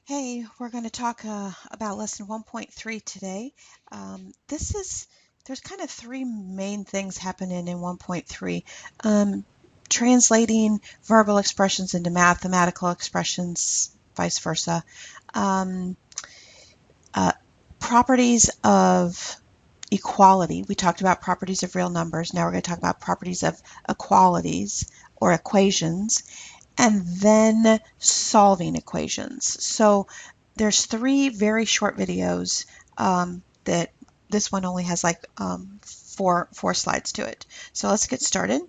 Hey, we're going to talk about lesson 1.3 today. There's kind of three main things happening in 1.3. Translating verbal expressions into mathematical expressions, vice versa. Um, uh, Properties of equality. We talked about properties of real numbers. Now we're going to talk about properties of equalities or equations, and then solving equations. So there's three very short videos that this one only has like four slides to it. So let's get started.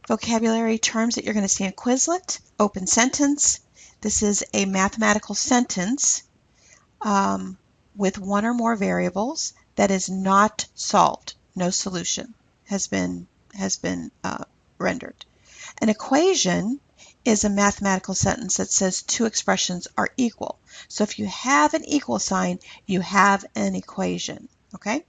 Vocabulary terms that you're going to see in Quizlet. Open sentence. This is a mathematical sentence with one or more variables that is not solved. No solution has been rendered. An equation is a mathematical sentence that says two expressions are equal. So if you have an equal sign, you have an equation, okay?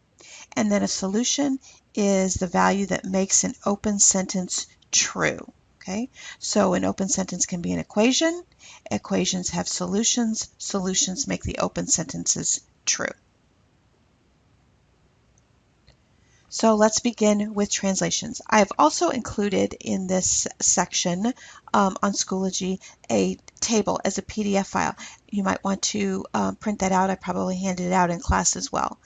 And then a solution is the value that makes an open sentence true, okay? So an open sentence can be an equation. Equations have solutions. Solutions make the open sentences true. So let's begin with translations. I've also included in this section on Schoology a table as a PDF file. You might want to print that out. I probably handed it out in class as well.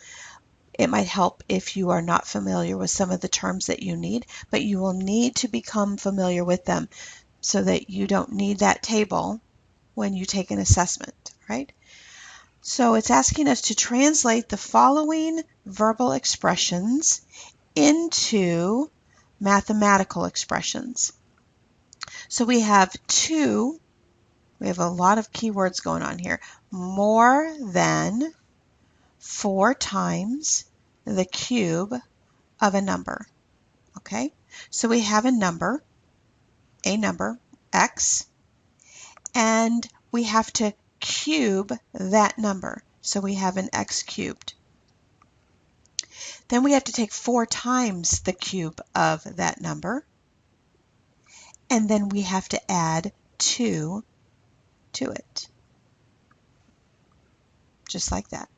It might help if you are not familiar with some of the terms that you need, but you will need to become familiar with them so that you don't need that table when you take an assessment, right? So it's asking us to translate the following verbal expressions into mathematical expressions. So we have a lot of keywords going on here. More than 4 times the cube of a number. Okay, so we have a number, x, and we have to cube that number. So we have an x cubed. Then we have to take 4 times the cube of that number, and then we have to add 2 to it, just like that.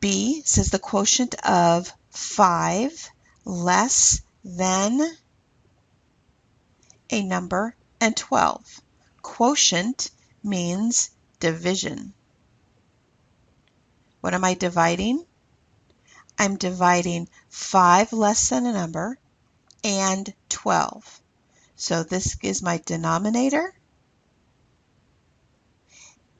B says the quotient of 5 less than a number and 12. Quotient means division. What am I dividing? I'm dividing 5 less than a number and 12. So this is my denominator,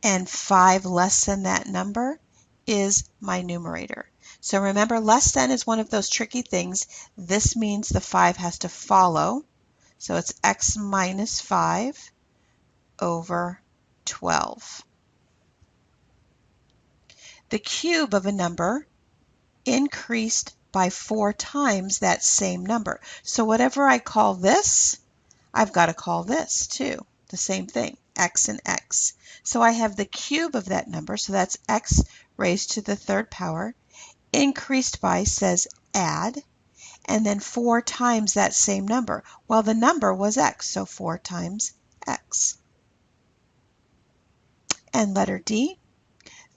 and 5 less than that number is my numerator. So remember, less than is one of those tricky things. This means the 5 has to follow. So it's x minus 5 over 12. The cube of a number increased by 4 times that same number. So whatever I call this, I've got to call this too. The same thing, x and x. So I have the cube of that number, so that's x raised to the third power. Increased by says add, and then 4 times that same number. Well, the number was x, so 4 times x. And letter D,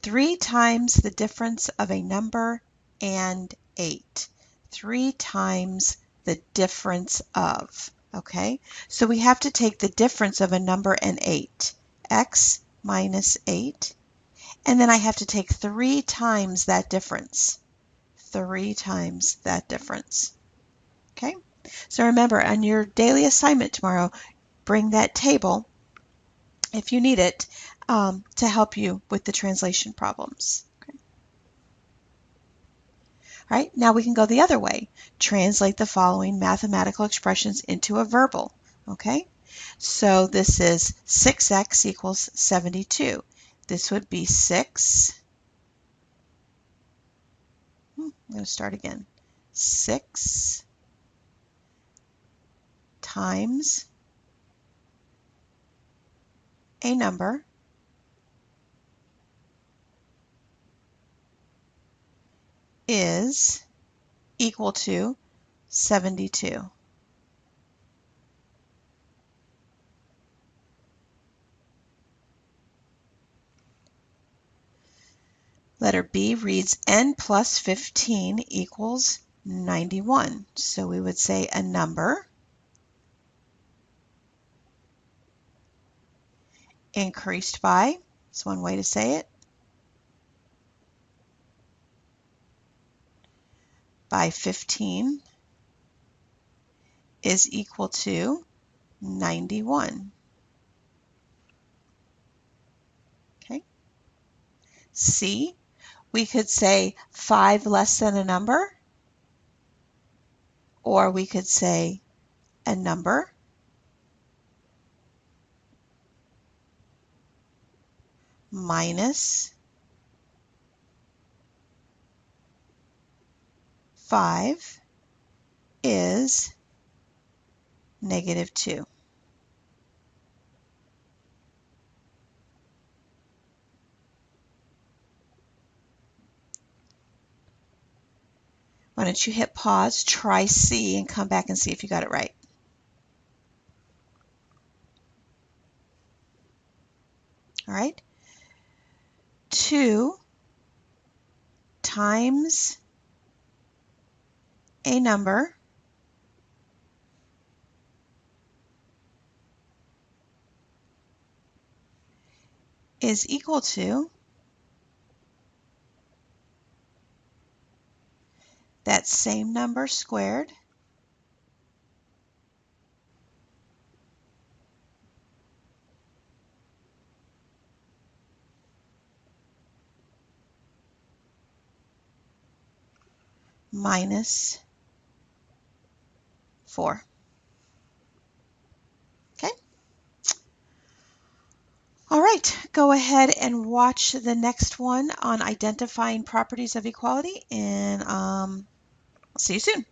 3 times the difference of a number and 8. 3 times the difference of. Okay, so we have to take the difference of a number and 8, x minus 8, and then I have to take 3 times that difference. 3 times that difference. Okay, so remember, on your daily assignment tomorrow, bring that table, if you need it, to help you with the translation problems. Okay. All right, now we can go the other way. Translate the following mathematical expressions into a verbal. Okay, so this is 6x equals 72. This would be 6. I'm going to start again. 6 times a number is equal to 72. Letter B reads n plus 15 equals 91. So we would say a number increased by, that's one way to say it, by 15 is equal to 91. Okay. C, we could say 5 less than a number, or we could say a number minus 5 is -2. Why don't you hit pause, try C, and come back and see if you got it right. All right. 2 times a number is equal to that same number squared minus 4. Okay. All right, go ahead and watch the next one on identifying properties of equality, and see you soon.